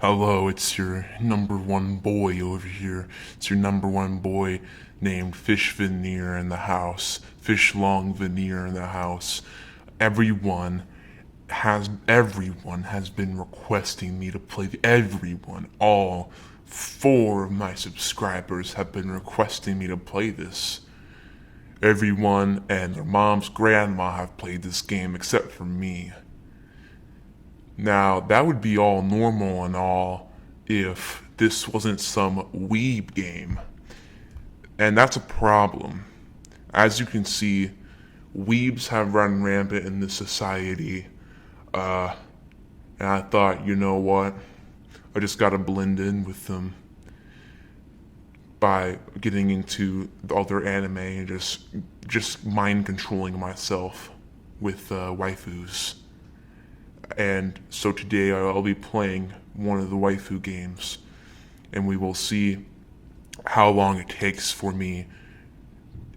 Hello, it's your number one boy over here. It's your number one boy named Fish Veneer in the house. Fish Long Veneer in the house. Everyone has been requesting me to play. All 4 of my subscribers have been requesting me to play this. Everyone and their mom's grandma have played this game except for me. Now, that would be all normal and all if this wasn't some weeb game. And that's a problem. As you can see, weebs have run rampant in this society. And I thought, you know what? I just gotta blend in with them by getting into all their anime and just mind controlling myself with waifus. And so today I'll be playing one of the waifu games, and we will see how long it takes for me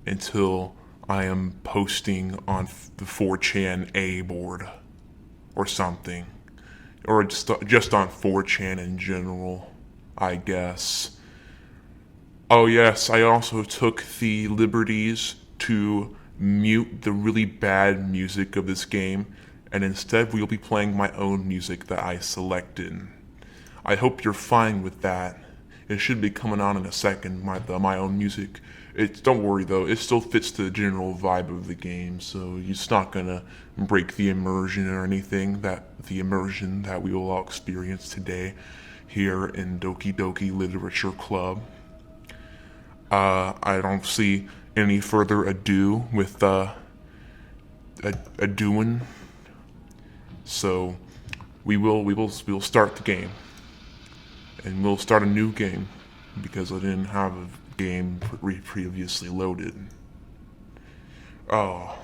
until I am posting on the 4chan A board or something, or just on 4chan in general, I guess. Oh yes, I also took the liberties to mute the really bad music of this game, and instead we'll be playing my own music that I selected. I hope you're fine with that. It should be coming on in a second, my own music. Don't worry though, it still fits the general vibe of the game, so it's not gonna break the immersion or anything, the immersion that we will all experience today here in Doki Doki Literature Club. I don't see any further ado with doing. So we'll start the game, and we'll start a new game because I didn't have a game previously loaded. Oh,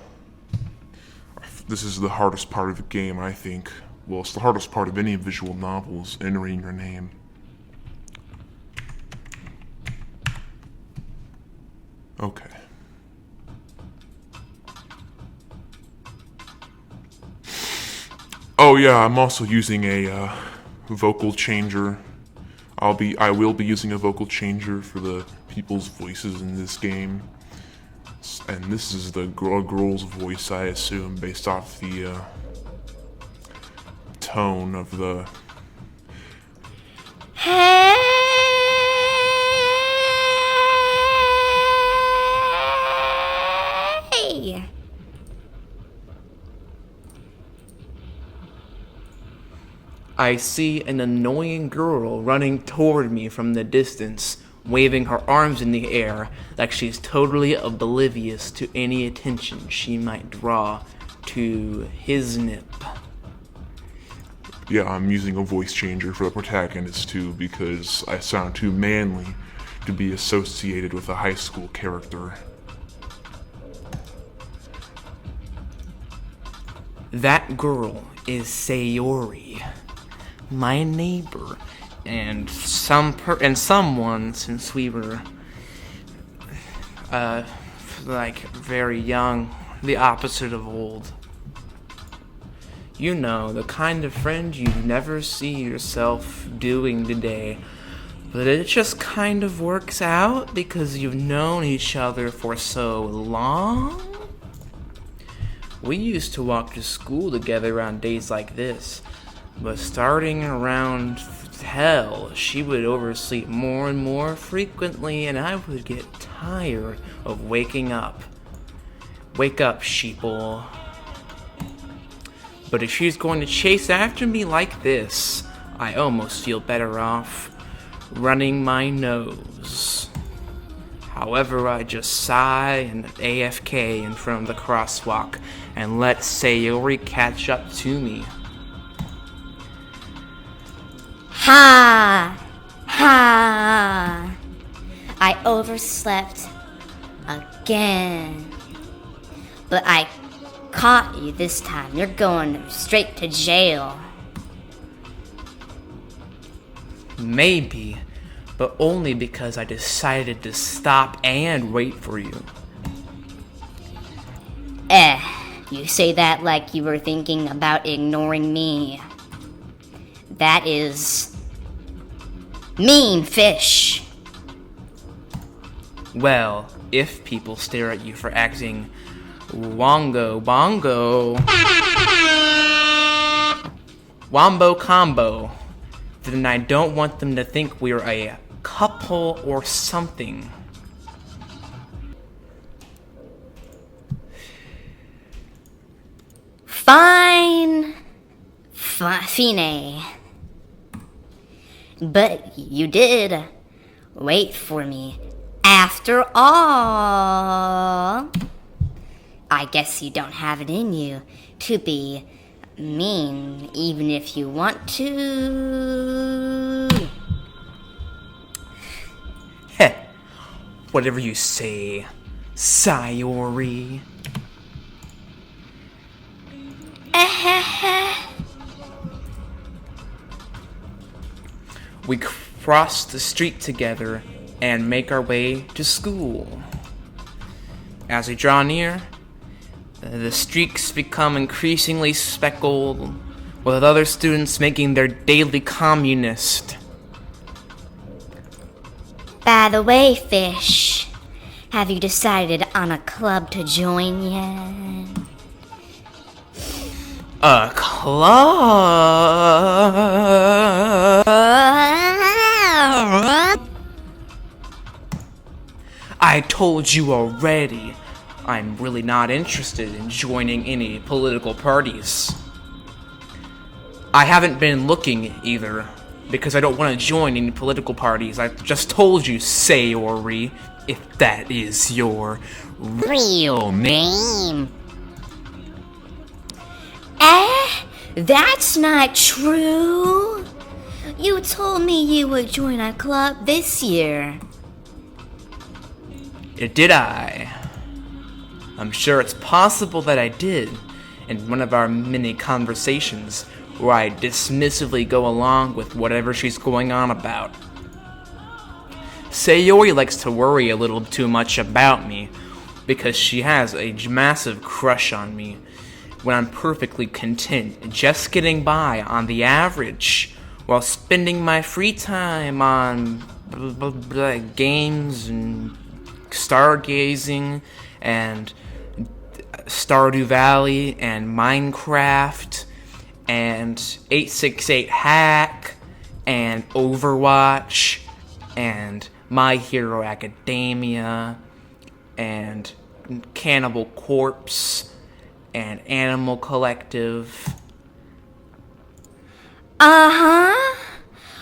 this is the hardest part of the game, I think. Well, it's the hardest part of any visual novel, is entering your name. Okay. Oh yeah, I'm also using a vocal changer. I will be using a vocal changer for the people's voices in this game. And this is the girl's voice, I assume, based off the tone of the... Hey! I see an annoying girl running toward me from the distance, waving her arms in the air like she's totally oblivious to any attention she might draw to his nip. Yeah, I'm using a voice changer for the protagonist too because I sound too manly to be associated with a high school character. That girl is Sayori, my neighbor, and someone since we were very young, the opposite of old. You know, the kind of friend you never see yourself doing today, but it just kind of works out because you've known each other for so long. We used to walk to school together on days like this, but starting around hell, she would oversleep more and more frequently, and I would get tired of waking up. Wake up, sheeple. But if she's going to chase after me like this, I almost feel better off running my nose. However, I just sigh and AFK in front of the crosswalk and let Sayori catch up to me. Ha! Ha! I overslept again. But I caught you this time. You're going straight to jail. Maybe, but only because I decided to stop and wait for you. You say that like you were thinking about ignoring me. That is Mean fish. Well, if people stare at you for acting wongo bongo, wombo combo, then I don't want them to think we're a couple or something. Fine. Fine. But you did wait for me. After all, I guess you don't have it in you to be mean, even if you want to. Heh, whatever you say, Sayori. We cross the street together and make our way to school. As we draw near, the streaks become increasingly speckled, with other students making their daily communist. By the way, fish, have you decided on a club to join yet? A club? I told you already, I'm really not interested in joining any political parties. I haven't been looking either, because I don't want to join any political parties. I just told you, Sayori, if that is your real name. That's not true. You told me you would join our club this year. Did I? I'm sure it's possible that I did, in one of our many conversations, where I dismissively go along with whatever she's going on about. Sayori likes to worry a little too much about me, because she has a massive crush on me, when I'm perfectly content just getting by on the average, while spending my free time on games and stargazing and Stardew Valley and Minecraft and 868 Hack and Overwatch and My Hero Academia and Cannibal Corpse and Animal Collective. Uh-huh.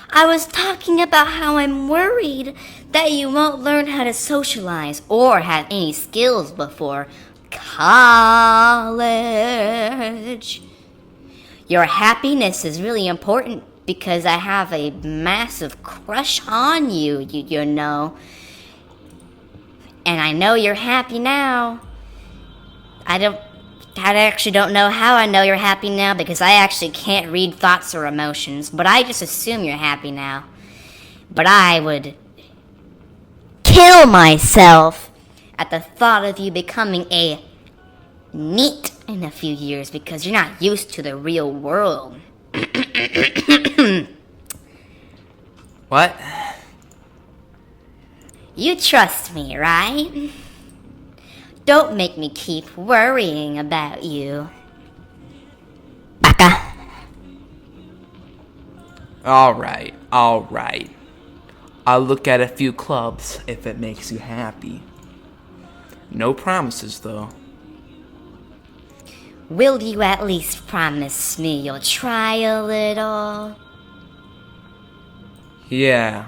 I was talking about how I'm worried that you won't learn how to socialize or have any skills before college. Your happiness is really important because I have a massive crush on you, you know. And I know you're happy now. I actually don't know how I know you're happy now because I actually can't read thoughts or emotions, but I just assume you're happy now. But I would kill myself at the thought of you becoming a NEET in a few years because you're not used to the real world. What? You trust me, right? Don't make me keep worrying about you. Baka. Alright. I'll look at a few clubs if it makes you happy. No promises, though. Will you at least promise me you'll try a little? Yeah,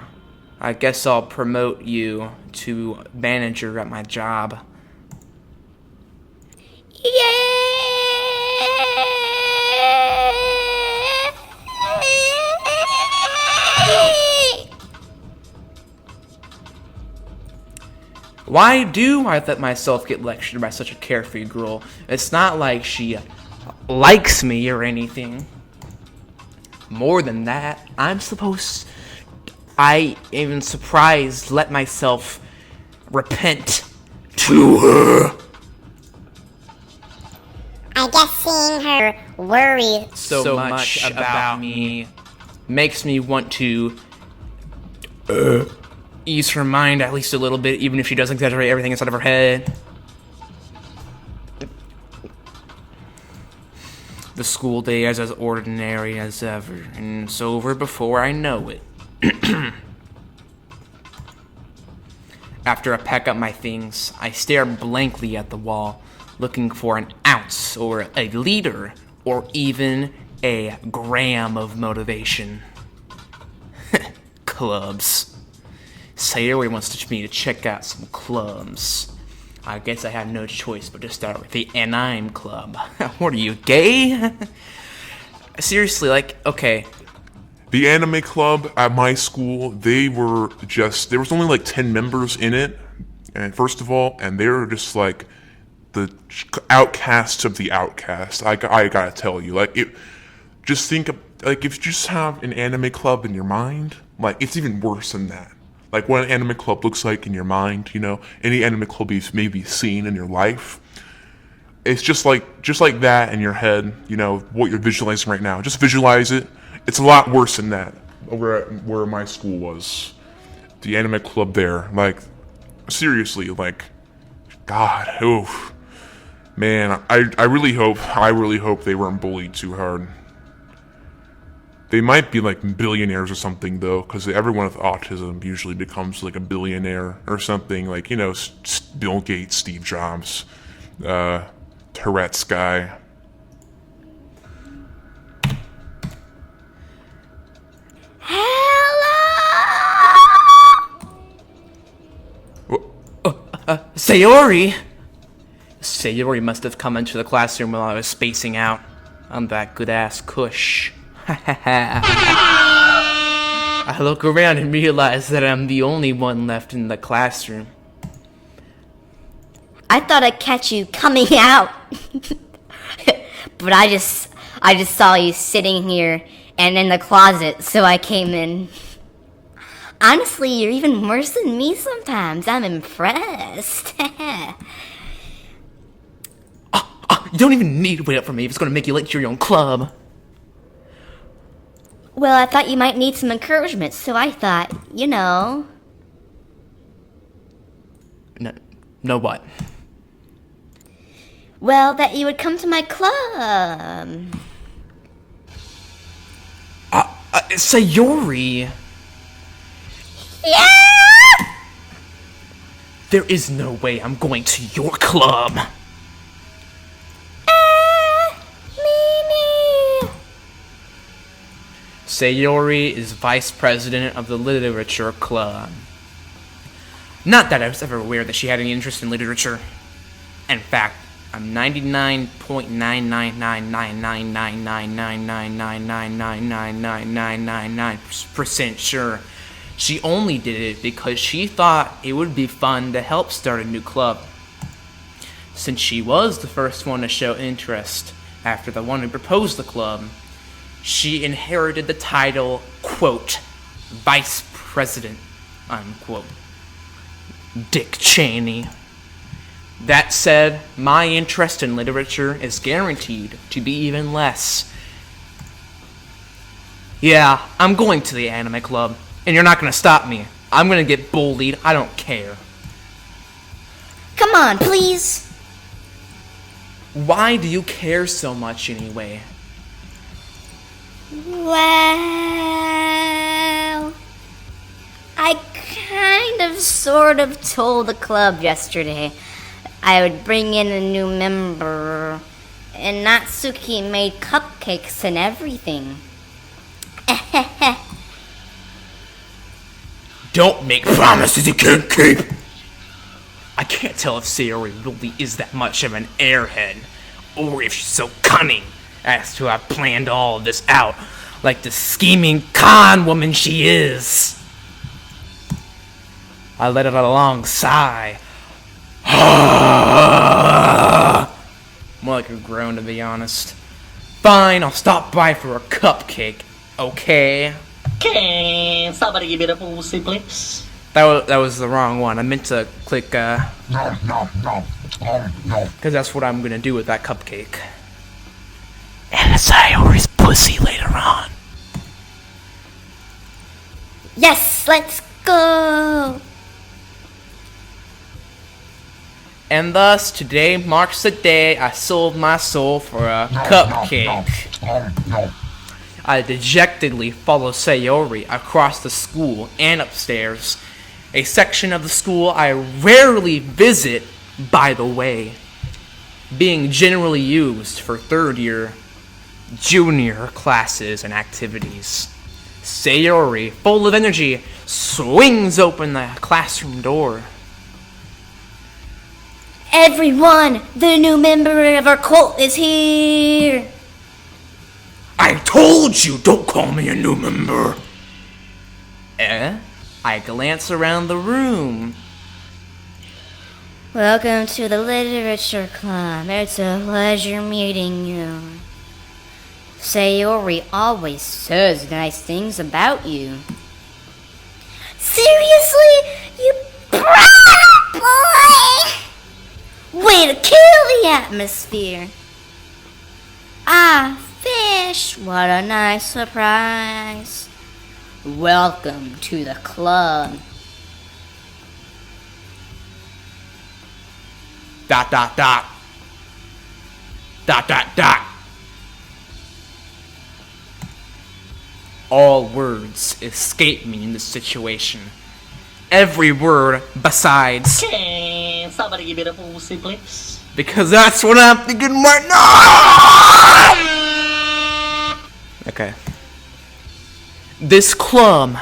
I guess I'll promote you to manager at my job. Why do I let myself get lectured by such a carefree girl? It's not like she likes me or anything. More than that, I even surprised let myself repent to her. I guess seeing her worry So much about me makes me want to ease her mind at least a little bit, even if she does exaggerate everything inside of her head. The school day is as ordinary as ever, and it's over before I know it. After I pack up my things, I stare blankly at the wall, looking for an ounce or a liter or even a gram of motivation. Clubs. Sayori wants me to check out some clubs. I guess I had no choice but to start with the Anime Club. What are you, gay? Seriously, like, okay. The anime club at my school, there was only like 10 members in it, and first of all, and they were just like the outcasts of the outcast. I gotta tell you, like, just think of, like, if you just have an anime club in your mind, like, it's even worse than that. Like, what an anime club looks like in your mind, you know, any anime club you've maybe seen in your life. It's just like that in your head, you know, what you're visualizing right now. Just visualize it. It's a lot worse than that, where my school was. The anime club there, like, seriously, like, God, oof. Man, I really hope they weren't bullied too hard. They might be like billionaires or something though, because everyone with autism usually becomes like a billionaire or something, like, you know, Bill Gates, Steve Jobs, Tourette's guy. Sayori! Sayori must have come into the classroom while I was spacing out. I'm that good-ass cush. I look around and realize that I'm the only one left in the classroom. I thought I'd catch you coming out. But I just saw you sitting here and in the closet, so I came in. Honestly, you're even worse than me sometimes. I'm impressed. You don't even need to wait up for me if it's going to make you late to your own club. Well, I thought you might need some encouragement, so I thought, you know. No what? Well, that you would come to my club. Sayori! Yeah! There is no way I'm going to your club. Sayori is vice president of the literature club. Not that I was ever aware that she had any interest in literature. In fact, I'm 99.999999999999999% sure she only did it because she thought it would be fun to help start a new club. Since she was the first one to show interest after the one who proposed the club, she inherited the title, quote, Vice President, unquote. Dick Cheney. That said, my interest in literature is guaranteed to be even less. Yeah, I'm going to the anime club, and you're not going to stop me. I'm going to get bullied, I don't care. Come on, please. Why do you care so much anyway? Well, I kind of sort of told the club yesterday I would bring in a new member, and Natsuki made cupcakes and everything. Don't make promises you can't keep! I can't tell if Sayori really is that much of an airhead, or if she's so cunning as to have planned all of this out, like the scheming con woman she is. I let out a long sigh. More like a groan, to be honest. Fine, I'll stop by for a cupcake, okay? Can somebody give me the pussy, please? That was the wrong one. I meant to click, No. because that's what I'm gonna do with that cupcake. And Sayori's pussy later on. Yes, let's Go! And thus, today marks the day I sold my soul for a cupcake. I dejectedly follow Sayori across the school and upstairs, a section of the school I rarely visit, by the way, being generally used for third year, junior classes and activities. Sayori, full of energy, swings open the classroom door. Everyone, the new member of our cult is here! I told you, don't call me a new member! I glance around the room. Welcome to the Literature Club. It's a pleasure meeting you. Sayori always says nice things about you. Seriously? You proud boy! Way to kill the atmosphere. Ah, fish, what a nice surprise. Welcome to the club. ... All words escape me in this situation. Every word besides, Can somebody give me the pussy, please? because that's what I'm thinking right now! Okay. This club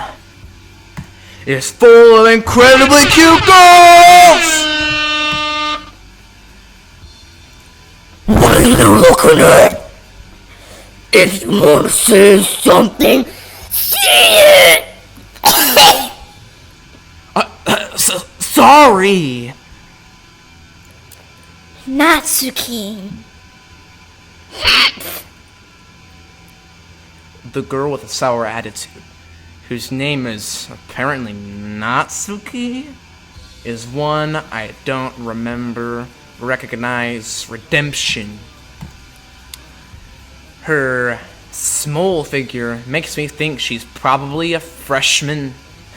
is full of incredibly cute girls! What are you looking at? If you want to say something, say it! Sorry! Natsuki. The girl with a sour attitude, whose name is apparently Natsuki, is one I don't recognize. Redemption. Her small figure makes me think she's probably a freshman.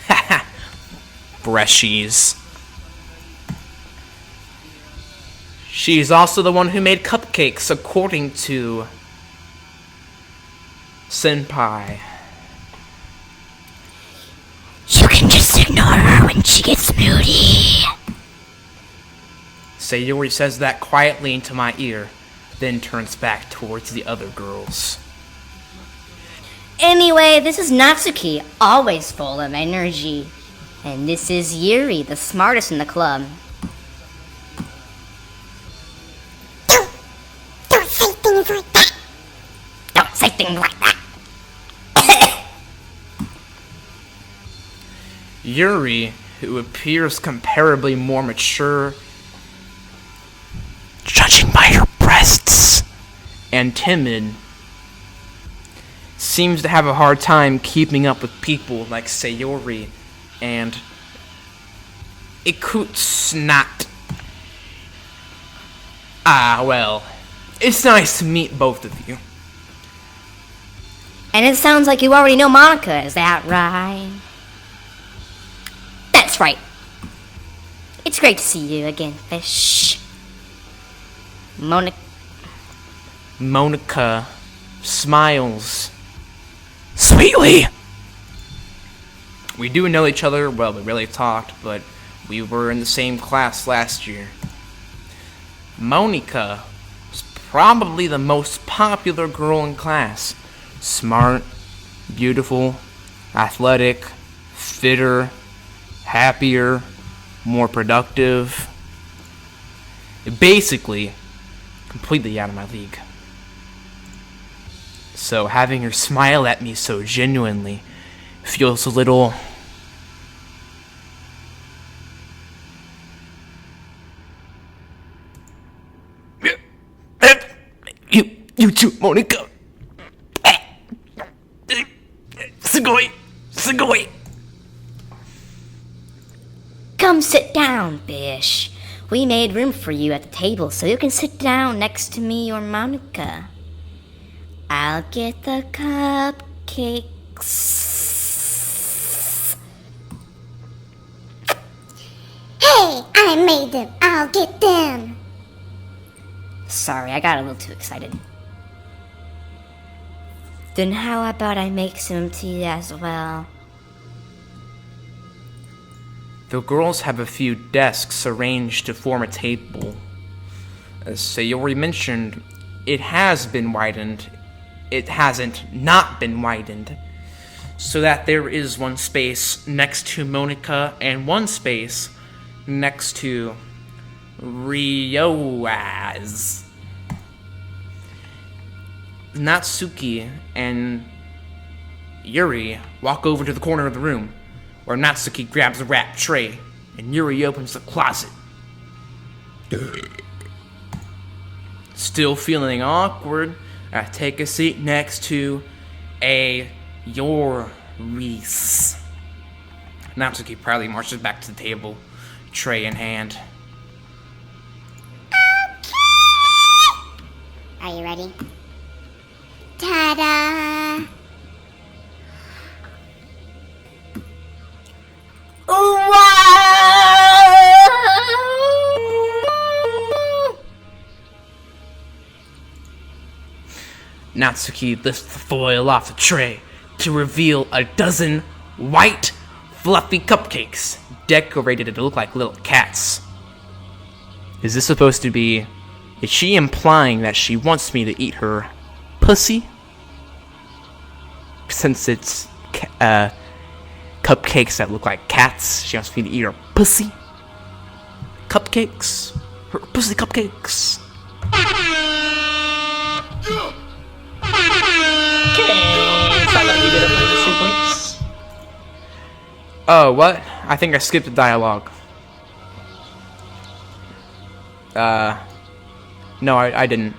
Haha. Freshies. She's also the one who made cupcakes, according to Senpai. You can just ignore her when she gets moody. Sayori says that quietly into my ear, then turns back towards the other girls. Anyway, this is Natsuki, always full of energy. And this is Yuri, the smartest in the club. Don't say things like that. Don't say things like that. Yuri, who appears comparably more mature, judging by her breasts, and timid, seems to have a hard time keeping up with people like Sayori and Ikutsnat. Ah, well, it's nice to meet both of you. And it sounds like you already know Monica, is that right? That's right. It's great to see you again, fish. Monica smiles sweetly. We do know each other, well, we rarely talked, but we were in the same class last year. Monica was probably the most popular girl in class. Smart, beautiful, athletic, fitter, happier, more productive. Basically, completely out of my league. So having her smile at me so genuinely feels a little... You too, Monica. Sugoi. Sugoi. Come sit down, Bish. We made room for you at the table so you can sit down next to me or Monica. I'll get the cupcakes. I made them. I'll get them. Sorry, I got a little too excited. Then how about I make some tea as well? The girls have a few desks arranged to form a table. As Sayori mentioned, it has been widened. It hasn't not been widened. So that there is one space next to Monica and one space next to Ryoaz. Natsuki and Yuri walk over to the corner of the room, where Natsuki grabs a wrap tray and Yuri opens the closet. Still feeling awkward, I take a seat next to your Reese. Natsuki proudly marches back to the table, tray in hand. Are you ready? Ta-da! Natsuki lifts the foil off the tray to reveal a dozen white, fluffy cupcakes decorated to look like little cats. Is this supposed to be... Is she implying that she wants me to eat her pussy? Since it's cupcakes that look like cats, she wants me to eat her pussy? Cupcakes? Her pussy cupcakes? Somebody give it a suplex. Oh, what? I think I skipped the dialogue. No, I didn't.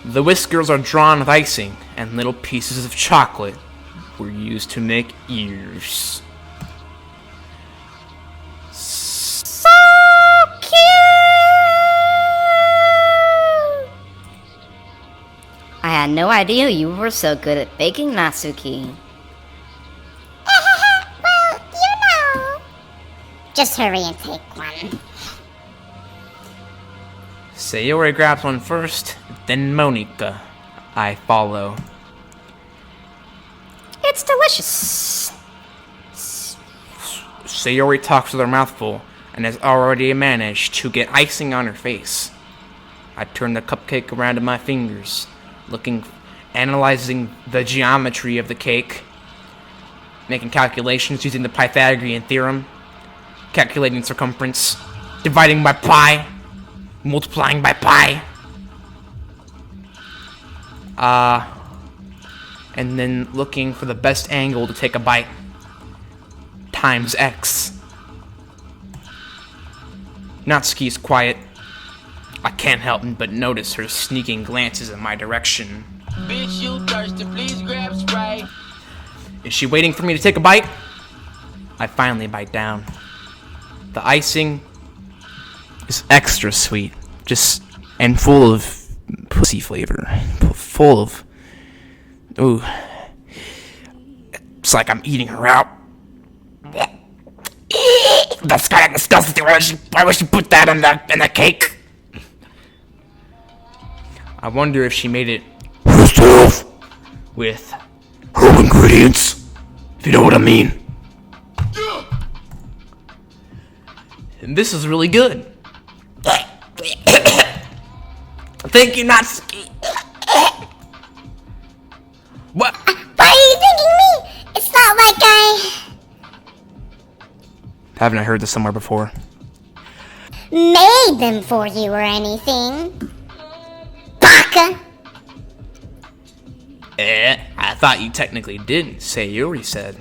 The whiskers are drawn with icing, and little pieces of chocolate were used to make ears. So cute! I had no idea you were so good at baking, Natsuki. Well, you know. Just hurry and take one. Sayori grabs one first, then Monica. I follow. It's delicious. Sayori talks with her mouth full and has already managed to get icing on her face. I turn the cupcake around in my fingers, analyzing the geometry of the cake, making calculations using the Pythagorean theorem, calculating circumference, dividing by pi, multiplying by pi. And then looking for the best angle to take a bite. Times X. Natsuki's quiet. I can't help but notice her sneaking glances in my direction. Bitch, you thirsty, please grab Sprite. Is she waiting for me to take a bite? I finally bite down. The icing is extra sweet, and full of pussy flavor. Full of... Ooh. It's like I'm eating her out. That's kind of disgusting. Why would she put that in the cake? I wonder if she made it herself with her ingredients, if you know what I mean. And this is really good. Thank you, Natsuki. What? Why are you thanking me? It's not like Haven't I heard this somewhere before? made them for you or anything. Baka! I thought you technically didn't, Sayori said.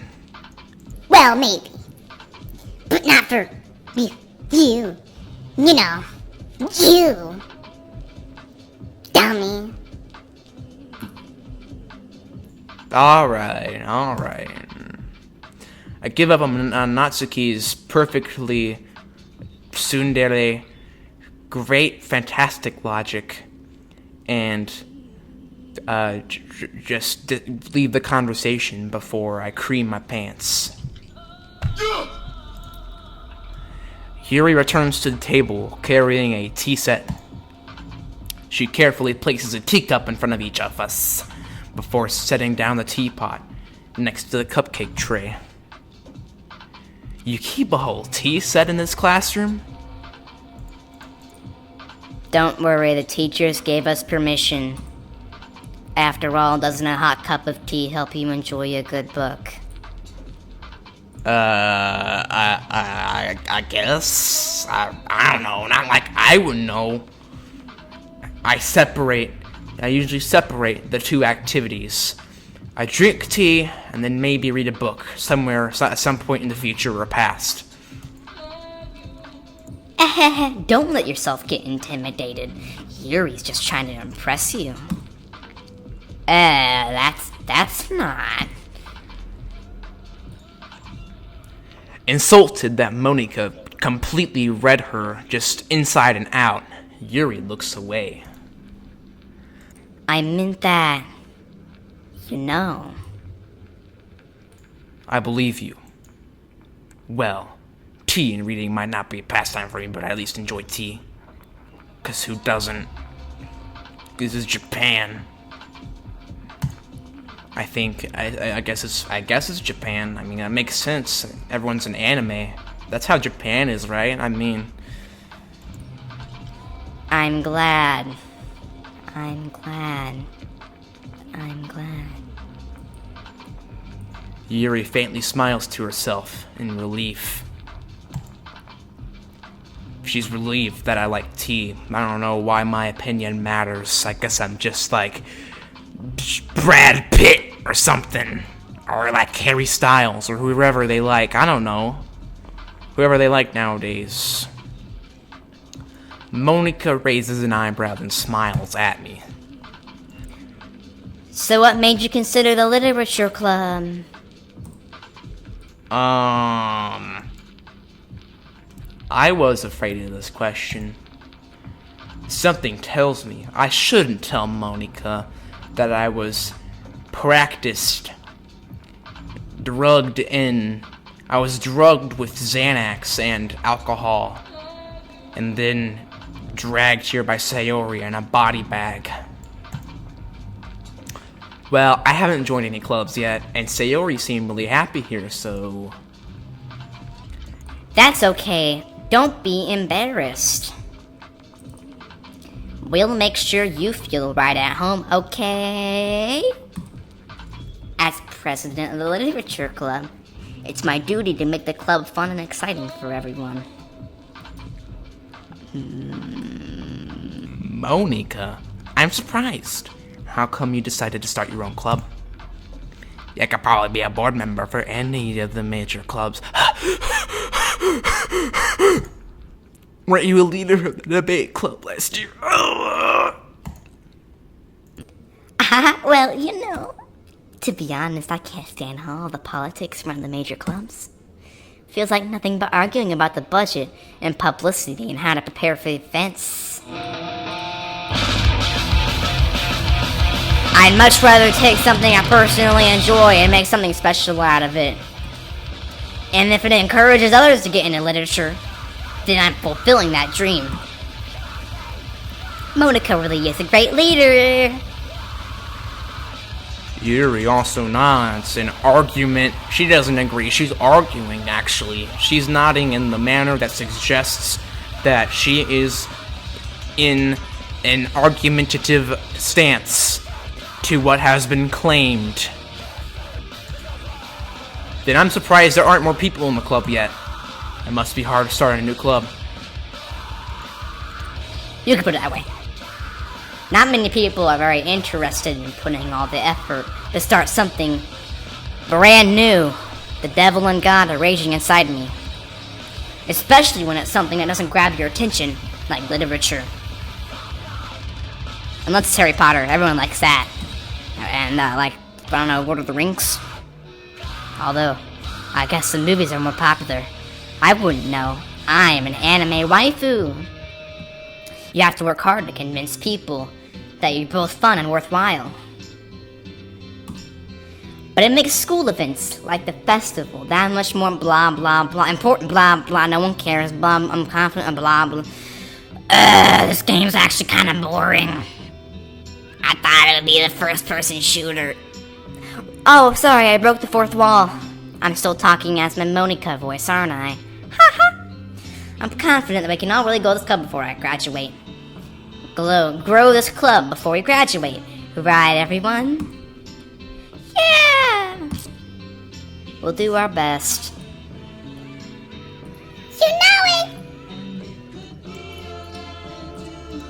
Well, maybe. But not for you. You know. You. Dummy. Alright. I give up on Natsuki's perfectly tsundere, great, fantastic logic, and just leave the conversation before I cream my pants. Yuri returns to the table carrying a tea set. She carefully places a teacup in front of each of us before setting down the teapot next to the cupcake tray. You keep a whole tea set in this classroom? Don't worry, the teachers gave us permission. After all, doesn't a hot cup of tea help you enjoy a good book? I guess. I don't know. Not like I would know. I usually separate the two activities. I drink tea and then maybe read a book somewhere at some point in the future or past. Don't let yourself get intimidated. Yuri's just trying to impress you. That's not. Insulted that Monica completely read her just inside and out, Yuri looks away. I meant that. You know. I believe you. Well, tea and reading might not be a pastime for me, but I at least enjoy tea. 'Cause who doesn't? This is Japan. I guess it's Japan. I mean, that makes sense. Everyone's in anime. That's how Japan is, right? I mean, I'm glad. Yuri faintly smiles to herself in relief. She's relieved that I like tea. I don't know why my opinion matters. I guess I'm just like Brad Pitt or something. Or like Harry Styles or whoever they like. I don't know. Whoever they like nowadays. Monica raises an eyebrow and smiles at me. So what made you consider the literature club? I was afraid of this question. Something tells me I shouldn't tell Monica that I was drugged in. I was drugged with Xanax and alcohol, and then dragged here by Sayori in a body bag. Well, I haven't joined any clubs yet, and Sayori seemed really happy here, so... That's okay. Don't be embarrassed. We'll make sure you feel right at home, okay? As president of the literature club, it's my duty to make the club fun and exciting for everyone. Monica, I'm surprised. How come you decided to start your own club? You could probably be a board member for any of the major clubs. Weren't you a leader of the debate club last year? Well, you know, to be honest, I can't stand all the politics around the major clubs. Feels like nothing but arguing about the budget and publicity and how to prepare for events. I'd much rather take something I personally enjoy and make something special out of it. And if it encourages others to get into literature, then I'm fulfilling that dream. Monica really is a great leader. Yuri also nods in argument. She doesn't agree. She's arguing, actually. She's nodding in the manner that suggests that she is in an argumentative stance to what has been claimed. Then I'm surprised there aren't more people in the club yet. It must be hard to start a new club. You can put it that way. Not many people are very interested in putting all the effort to start something brand new. The devil and God are raging inside me. Especially when it's something that doesn't grab your attention, like literature. Unless it's Harry Potter, everyone likes that. And, like, I don't know, Lord of the Rings? Although, I guess the movies are more popular. I wouldn't know. I am an anime waifu. You have to work hard to convince people that you're both fun and worthwhile. But it makes school events, like the festival, that much more blah blah blah, important blah blah, no one cares, blah, I'm confident, blah blah. This game's actually kind of boring. I thought it would be the first-person shooter. Oh, sorry, I broke the fourth wall. I'm still talking as my Monica voice, aren't I? Haha. I'm confident that we can all really grow this club before I graduate. Grow this club before we graduate. Right, everyone? Yeah! We'll do our best. You know it!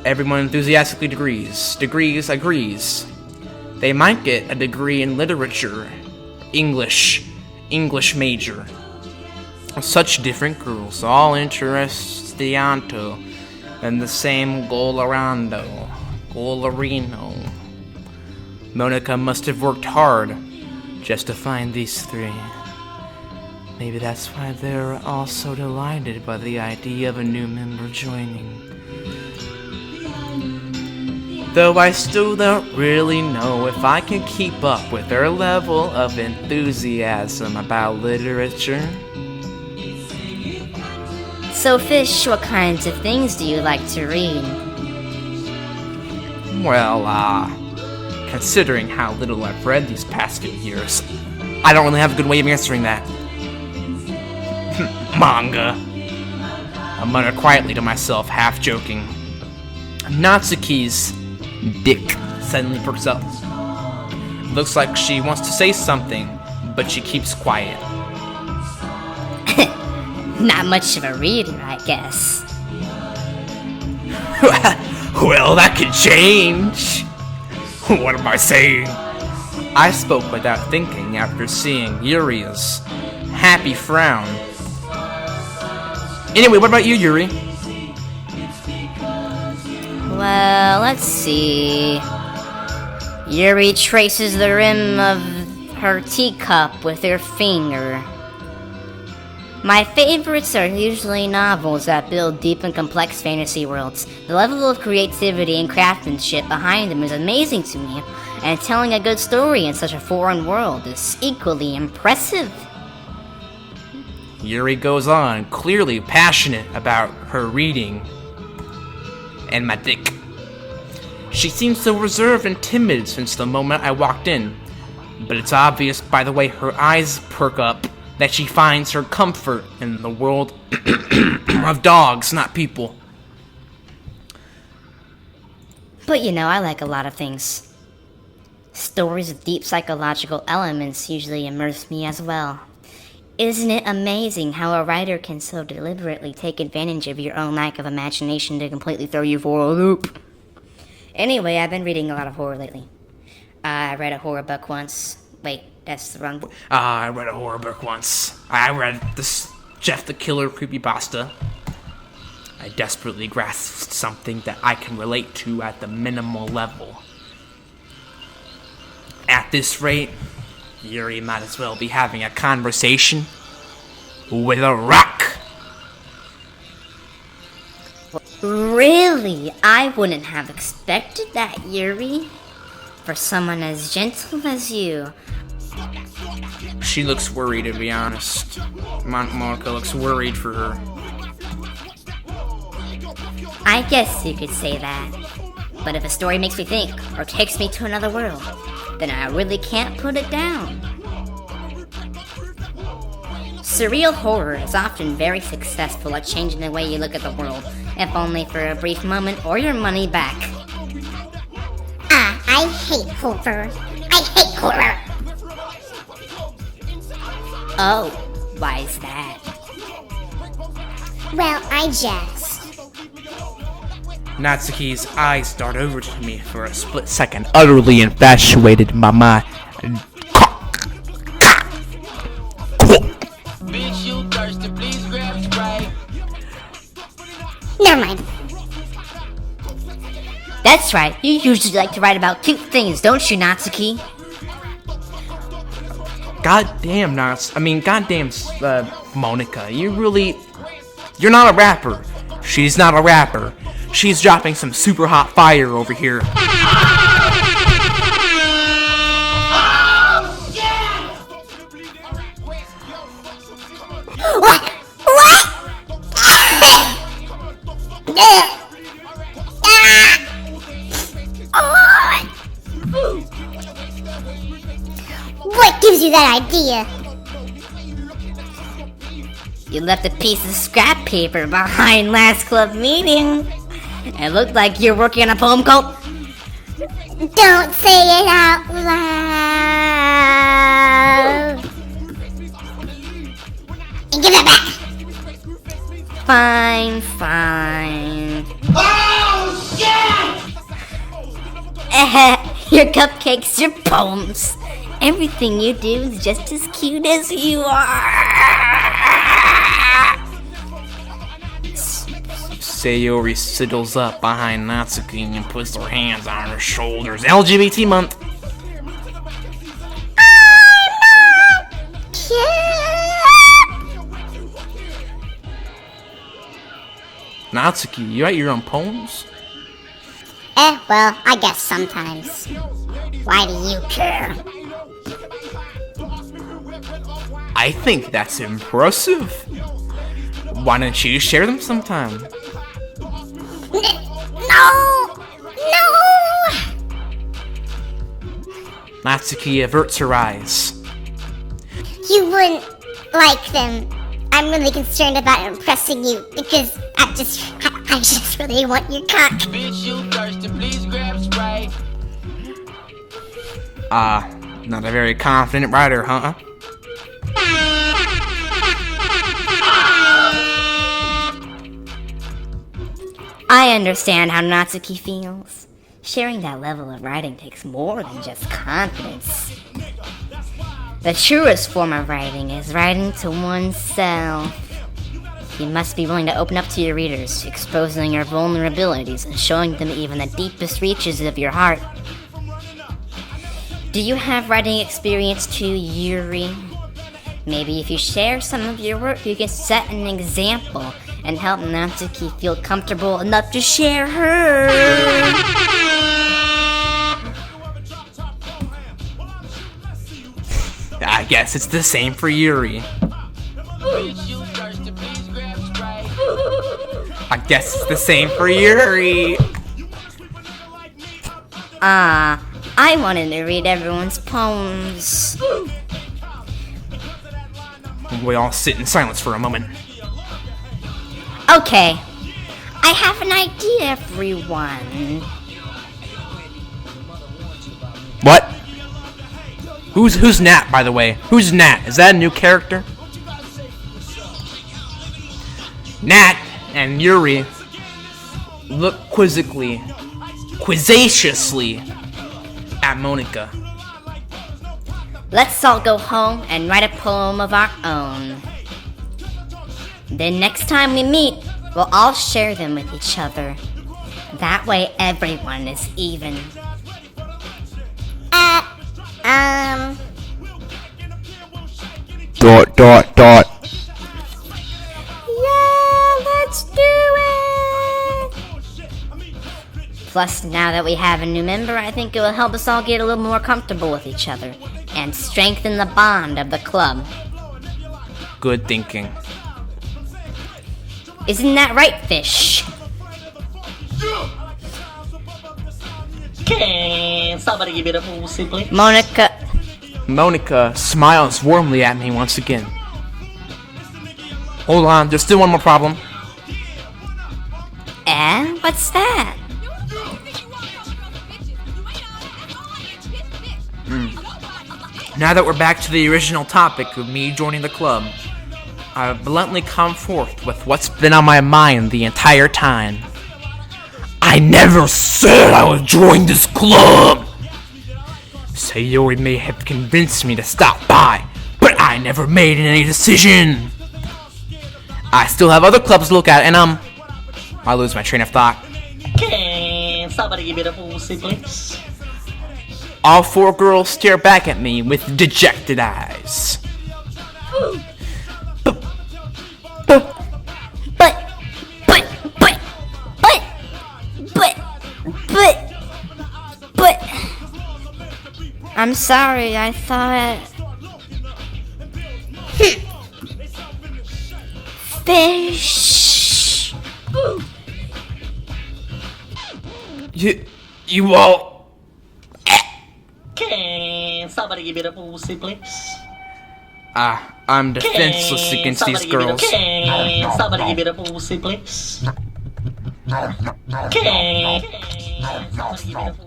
Everyone enthusiastically agrees. They might get a degree in literature, English major. Such different girls, all interested in the same golarino. Monica must have worked hard just to find these three. Maybe that's why they're all so delighted by the idea of a new member joining. Though I still don't really know if I can keep up with their level of enthusiasm about literature. So, Fish, what kinds of things do you like to read? Well, considering how little I've read these past few years, I don't really have a good way of answering that. Manga. I mutter quietly to myself, half joking. Natsuki's dick suddenly perks up. Looks like she wants to say something, but she keeps quiet. Not much of a reader, I guess. Well, that could change. What am I saying? I spoke without thinking after seeing Yuri's happy frown. Anyway, what about you, Yuri? Well, let's see. Yuri traces the rim of her teacup with her finger. My favorites are usually novels that build deep and complex fantasy worlds. The level of creativity and craftsmanship behind them is amazing to me, and telling a good story in such a foreign world is equally impressive. Yuri goes on, clearly passionate about her reading and my dick. She seems so reserved and timid since the moment I walked in, but it's obvious by the way her eyes perk up that she finds her comfort in the world of dogs, not people. But you know, I like a lot of things. Stories with deep psychological elements usually immerse me as well. Isn't it amazing how a writer can so deliberately take advantage of your own lack of imagination to completely throw you for a loop? Anyway, I've been reading a lot of horror lately. I read a horror book once. Wait, that's the wrong book. I read a horror book once. I read this Jeff the Killer creepypasta. I desperately grasped something that I can relate to at the minimal level. At this rate, Yuri might as well be having a conversation with a rock. Really? I wouldn't have expected that, Yuri. For someone as gentle as you. She looks worried, to be honest. Monica looks worried for her. I guess you could say that. But if a story makes me think, or takes me to another world, then I really can't put it down. Surreal horror is often very successful at changing the way you look at the world, if only for a brief moment or your money back. I hate horror. I hate horror. Oh, why is that? Well, I just... Natsuki's eyes dart over to me for a split second, utterly infatuated by my Bitch, you thirsty, please grab Sprite. Never mind. That's right, you usually like to write about cute things, don't you, Natsuki? goddamn Monica, you're not a rapper. She's not a rapper. She's dropping some super hot fire over here. What gives you that idea? You left a piece of scrap paper behind last club meeting. It looked like you're working on a poem called... Don't say it out loud. And give it back. Fine, fine. Oh, shit! Your cupcakes, your poems. Everything you do is just as cute as you are. Sayori sidles up behind Natsuki and puts her hands on her shoulders. LGBT month. Natsuki, you write your own poems? Well, I guess sometimes. Why do you care? I think that's impressive. Why don't you share them sometime? No! Natsuki averts her eyes. You wouldn't like them. I'm really concerned about impressing you because I just really want your cock. Bitch, you thirsty, please grab Sprite. Not a very confident writer, huh? I understand how Natsuki feels. Sharing that level of writing takes more than just confidence. The truest form of writing is writing to oneself. You must be willing to open up to your readers, exposing your vulnerabilities and showing them even the deepest reaches of your heart. Do you have writing experience too, Yuri? Maybe if you share some of your work, you can set an example and help Natsuki feel comfortable enough to share her. I guess it's the same for Yuri. Bitch, you thirsty, please grab Sprite. I guess it's the same for Yuri. I wanted to read everyone's poems. We all sit in silence for a moment. Okay, I have an idea, everyone. What? Who's Nat, by the way? Who's Nat? Is that a new character? Nat and Yuri look quizzaciously at Monica. Let's all go home and write a poem of our own. Then next time we meet, we'll all share them with each other. That way everyone is even. Dot. Yeah, let's do it! Plus, now that we have a new member, I think it will help us all get a little more comfortable with each other and strengthen the bond of the club. Good thinking. Isn't that right, Fish? Can somebody give me the pussy, please? Monica smiles warmly at me once again. Hold on, there's still one more problem. What's that? Now that we're back to the original topic of me joining the club, I've bluntly come forth with what's been on my mind the entire time. I never said I would join this club! Sayori may have convinced me to stop by, but I never made any decision! I still have other clubs to look at, and I lose my train of thought. Can somebody give me the pussy, please? All four girls stare back at me with dejected eyes. But, I'm sorry, I thought... Fish! You all... Can somebody give me the pussy, please? I'm defenseless against these girls. Can somebody give me the pussy, please? Can somebody give me the pussy, please?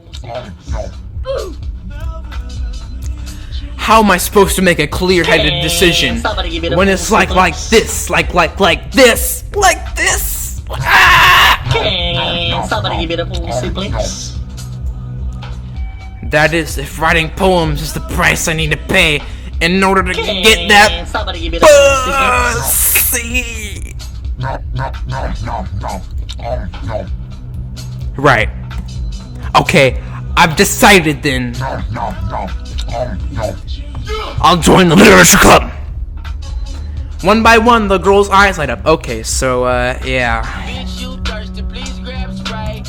How am I supposed to make a clear-headed decision when it's like this, like this, like this? Can somebody give me the pussy, please? That is, if writing poems is the price I need to pay in order to get that somebody give me the pussy. Right. Okay, I've decided then. I'll join the literature club. One by one, the girl's eyes light up. Okay, so, yeah. Bitch, you thirsty, please grab Sprite.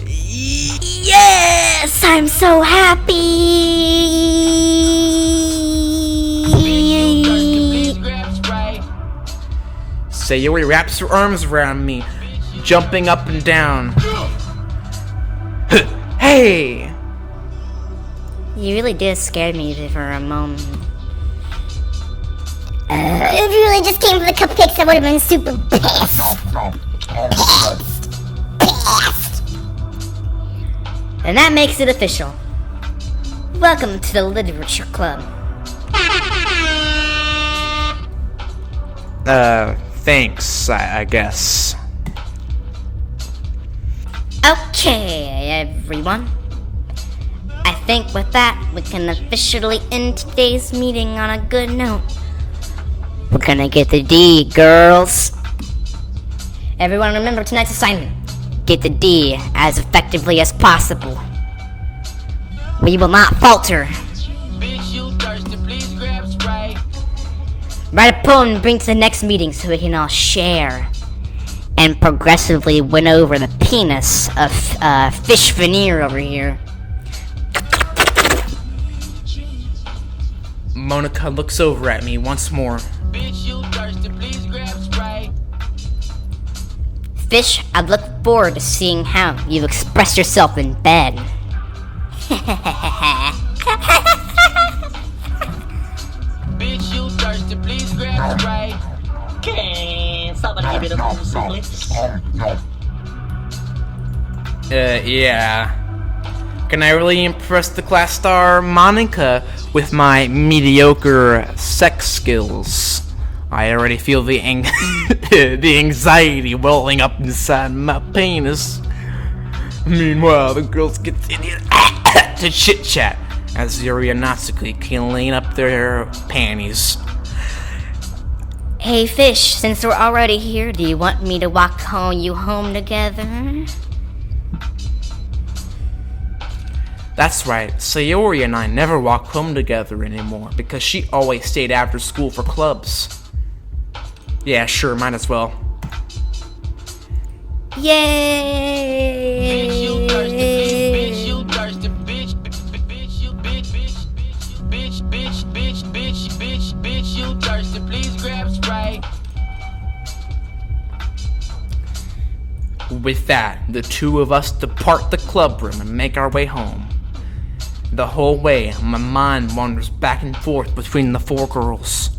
Yes, I'm so happy. Bitch, you thirsty, please grab Sprite. Sayori wraps her arms around me, jumping up and down. Hey! You really did scare me for a moment. If you really just came for the cupcakes, I would have been super pissed. And that makes it official. Welcome to the Literature Club. Thanks, I guess. Okay, everyone. I think with that, we can officially end today's meeting on a good note. We're gonna get the D, girls. Everyone remember tonight's assignment. Get the D as effectively as possible. We will not falter. Bitch, you thirsty, please grab Sprite. Write a poem and bring to the next meeting so we can all share. And progressively win over the penis of Fish Veneer over here. Monica looks over at me once more. Bitch, you thirsty, please grab Sprite. Fish, I look forward to seeing how you express yourself in bed. Bitch, you thirsty, please grab Sprite. Can somebody give me the pussy, please? Yeah. Can I really impress the class star Monica with my mediocre sex skills? I already feel the the anxiety welling up inside my penis. Meanwhile, the girls continue to chit-chat as Yuri and Natsuki clean up their panties. Hey Fish, since we're already here, do you want me to walk you home together? That's right, Sayori and I never walk home together anymore because she always stayed after school for clubs. Yeah, sure, might as well. Yay! Bitch, you thirsty, bitch, you thirsty, bitch, bitch, you bitch, bitch, bitch, you thirsty, please grab Sprite. With that, the two of us depart the club room and make our way home. The whole way, my mind wanders back and forth between the four girls.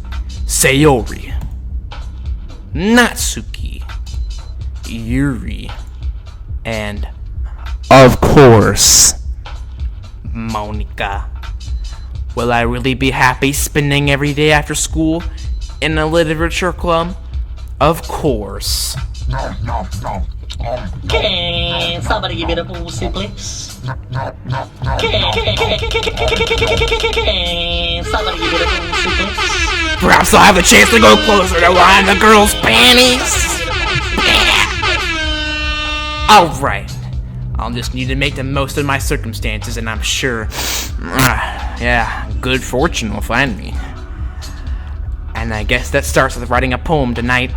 Sayori, Natsuki, Yuri, and, of course, Monica. Will I really be happy spending every day after school in a literature club? Of course. Can somebody give me the pussy, please? Can somebody give me the pussy, please? Perhaps I'll have a chance to go closer to line the girls' panties. Alright. I'll just need to make the most of my circumstances, and I'm sure, yeah, good fortune will find me. And I guess that starts with writing a poem tonight.